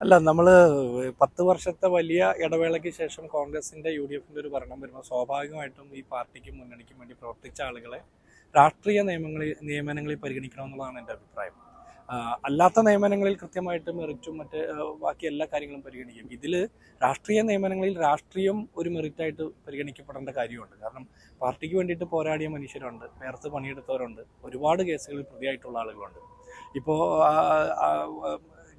അല്ല നമ്മൾ 10 വർഷത്തെ വലിയ ഇടവേളയ്ക്ക് ശേഷം കോൺഗ്രസിന്റെ യു.ഡി.എഫിന്റെ ഒരു ഭരണം വരുമ്പോൾ സ്വാഭാവികമായിട്ടും ഈ പാർട്ടിക്കും മുന്നണിക്കും വേണ്ടി പ്രവർത്തിച്ച ആളുകളെ രാഷ്ട്രീയ നിയമനങ്ങളിൽ പരിഗണിക്കണമെന്നുള്ളതാണ് എൻ്റെ അഭിപ്രായം. അല്ലാത്ത നിയമനങ്ങളിൽ കൃത്യമായിട്ട് മെറിറ്റും മറ്റ് ബാക്കി എല്ലാ കാര്യങ്ങളും പരിഗണിക്കും. ഇതിൽ രാഷ്ട്രീയ നിയമനങ്ങളിൽ രാഷ്ട്രീയം ഒരു മെറിറ്റായിട്ട് പരിഗണിക്കപ്പെടേണ്ട കാര്യമുണ്ട്. കാരണം പാർട്ടിക്ക് വേണ്ടിയിട്ട് പോരാടിയ മനുഷ്യരുണ്ട്, നേരത്തെ പണിയെടുത്തവരുണ്ട്, ഒരുപാട് കേസുകളിൽ പ്രതിയായിട്ടുള്ള ആളുകളുണ്ട്. ഇപ്പോൾ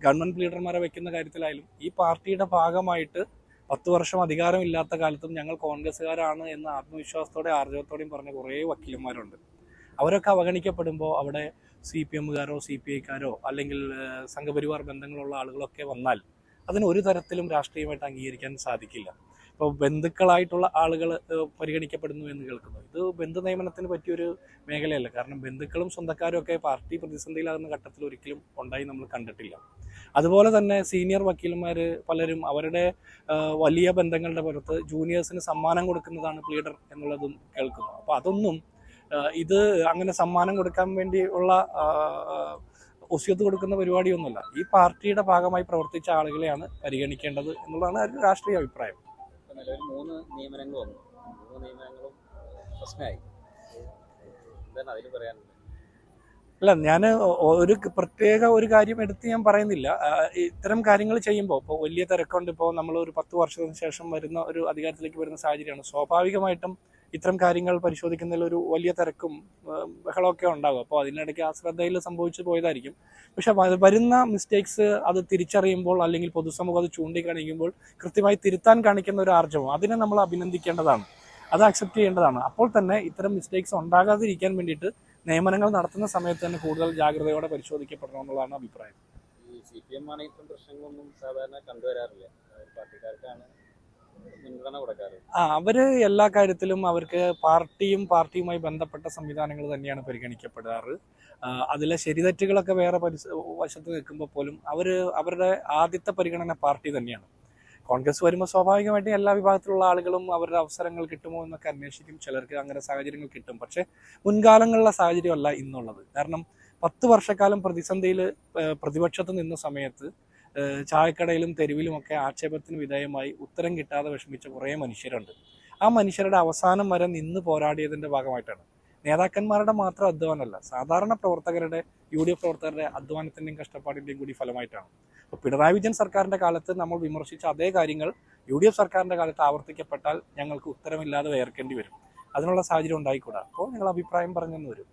ഗവൺമെന്റ് ലീഡർമാരെ വെക്കുന്ന കാര്യത്തിലായാലും ഈ പാർട്ടിയുടെ ഭാഗമായിട്ട് 10 വർഷം അധികാരമില്ലാത്ത കാലത്തും ഞങ്ങൾ കോൺഗ്രസ്സുകാരാണ് എന്ന് ആത്മവിശ്വാസത്തോടെ ആർജവത്തോടെയും പറഞ്ഞ കുറേ വക്കീലന്മാരുണ്ട്. അവരൊക്കെ അവഗണിക്കപ്പെടുമ്പോൾ അവിടെ CPM-കാരോ CPI-ക്കാരോ അല്ലെങ്കിൽ സംഘപരിവാർ ബന്ധങ്ങളുള്ള ആളുകളൊക്കെ വന്നാൽ അതിന് ഒരു തരത്തിലും രാഷ്ട്രീയമായിട്ട് അംഗീകരിക്കാൻ സാധിക്കില്ല. ഇപ്പോൾ ബന്ധുക്കളായിട്ടുള്ള ആളുകൾ പരിഗണിക്കപ്പെടുന്നു എന്ന് കേൾക്കുന്നു. ഇത് ബന്ധു നിയമനത്തിന് പറ്റിയൊരു മേഖലയല്ല. കാരണം ബന്ധുക്കളും സ്വന്തക്കാരും ഒക്കെ പാർട്ടി പ്രതിസന്ധിയിലാകുന്ന ഘട്ടത്തിൽ ഒരിക്കലും ഉണ്ടായി നമ്മൾ കണ്ടിട്ടില്ല. അതുപോലെ തന്നെ സീനിയർ വക്കീലന്മാർ പലരും അവരുടെ വലിയ ബന്ധങ്ങളുടെ പുറത്ത് ജൂനിയേഴ്സിന് സമ്മാനം കൊടുക്കുന്നതാണ് പ്ലീഡർ എന്നുള്ളതും കേൾക്കുന്നു. അപ്പോൾ അതൊന്നും ഇത് അങ്ങനെ സമ്മാനം കൊടുക്കാൻ വേണ്ടിയുള്ള ഒസ്യത്ത് കൊടുക്കുന്ന പരിപാടിയൊന്നുമല്ല. ഈ പാർട്ടിയുടെ ഭാഗമായി പ്രവർത്തിച്ച ആളുകളെയാണ് പരിഗണിക്കേണ്ടത് എന്നുള്ളതാണ് ഒരു രാഷ്ട്രീയ അഭിപ്രായം. നിലവിൽ 3 നിയമനങ്ങൾ വന്നു. 3 നിയമനങ്ങളും പ്രശ്നമായി. എന്താണ് അതിൽ പറയാനുള്ളത്? അല്ല, ഞാൻ ഒരു പ്രത്യേക ഒരു കാര്യം എടുത്ത് ഞാൻ പറയുന്നില്ല. ഇത്തരം കാര്യങ്ങൾ ചെയ്യുമ്പോൾ ഇപ്പോൾ വലിയ തിരക്കുണ്ട്. ഇപ്പോൾ നമ്മൾ ഒരു 10 വർഷത്തിന് ശേഷം വരുന്ന ഒരു അധികാരത്തിലേക്ക് വരുന്ന സാഹചര്യമാണ്. സ്വാഭാവികമായിട്ടും ഇത്തരം കാര്യങ്ങൾ പരിശോധിക്കുന്നതിൽ ഒരു വലിയ തിരക്കും ബഹളമൊക്കെ ഉണ്ടാകും. അപ്പോൾ അതിനിടയ്ക്ക് അശ്രദ്ധയിൽ സംഭവിച്ചു പോയതായിരിക്കും. പക്ഷെ വരുന്ന മിസ്റ്റേക്സ് അത് തിരിച്ചറിയുമ്പോൾ അല്ലെങ്കിൽ പൊതുസമൂഹം അത് ചൂണ്ടിക്കാണിക്കുമ്പോൾ കൃത്യമായി തിരുത്താൻ കാണിക്കുന്ന ഒരു ആർജവം അതിനെ നമ്മൾ അഭിനന്ദിക്കേണ്ടതാണ്, അത് അക്സെപ്റ്റ് ചെയ്യേണ്ടതാണ്. അപ്പോൾ തന്നെ ഇത്തരം മിസ്റ്റേക്സ് ഉണ്ടാകാതിരിക്കാൻ വേണ്ടിയിട്ട് നിയമനങ്ങൾ നടത്തുന്ന സമയത്ത് തന്നെ കൂടുതൽ ജാഗ്രതയോടെ പരിശോധിക്കപ്പെടണമെന്നുള്ളതാണ് അഭിപ്രായം. ഈ CPM ആണ് ഇത്തരം പ്രശ്നങ്ങളൊന്നും സാധാരണ കണ്ടുവരാറില്ല. പാർട്ടിക്കാർക്കാണ് മുൻഗണന കൊടുക്കാറ്. അവര് എല്ലാ കാര്യത്തിലും അവർക്ക് പാർട്ടിയുമായി ബന്ധപ്പെട്ട സംവിധാനങ്ങൾ തന്നെയാണ് പരിഗണിക്കപ്പെടാറ്. അതിലെ ശരിതെറ്റുകളൊക്കെ വേറെ വശത്ത് നിൽക്കുമ്പോൾ പോലും അവരുടെ ആദ്യത്തെ പരിഗണന പാർട്ടി തന്നെയാണ്. കോൺഗ്രസ് വരുമ്പോൾ സ്വാഭാവികമായിട്ടും എല്ലാ വിഭാഗത്തിലുള്ള ആളുകളും അവരുടെ അവസരങ്ങൾ കിട്ടുമോ എന്നൊക്കെ അന്വേഷിക്കും. ചിലർക്ക് അങ്ങനെ സാഹചര്യങ്ങൾ കിട്ടും. പക്ഷേ മുൻകാലങ്ങളിലുള്ള സാഹചര്യമല്ല ഇന്നുള്ളത്. കാരണം 10 വർഷക്കാലം പ്രതിസന്ധിയിൽ പ്രതിപക്ഷത്ത് നിന്ന സമയത്ത് ചായക്കടയിലും തെരുവിലുമൊക്കെ ആക്ഷേപത്തിന് വിധേയമായി ഉത്തരം കിട്ടാതെ വിഷമിച്ച കുറേ മനുഷ്യരുണ്ട്. ആ മനുഷ്യരുടെ അവസാനം വരെ നിന്ന് പോരാടിയതിൻ്റെ ഭാഗമായിട്ടാണ്. നേതാക്കന്മാരുടെ മാത്രം അധ്വാനമല്ല, സാധാരണ പ്രവർത്തകരുടെ UDF പ്രവർത്തകരുടെ അധ്വാനത്തിൻ്റെയും കഷ്ടപ്പാടിൻ്റെയും കൂടി ഫലമായിട്ടാണ്. അപ്പോൾ പിണറായി വിജയൻ സർക്കാരിൻ്റെ കാലത്ത് നമ്മൾ വിമർശിച്ച അതേ കാര്യങ്ങൾ UDF സർക്കാരിൻ്റെ കാലത്ത് ആവർത്തിക്കപ്പെട്ടാൽ ഞങ്ങൾക്ക് ഉത്തരമില്ലാതെ വേർക്കേണ്ടി വരും. അതിനുള്ള സാഹചര്യം ഉണ്ടായിക്കൂടാ. അപ്പോൾ ഞങ്ങൾ അഭിപ്രായം പറഞ്ഞെന്ന് വരും.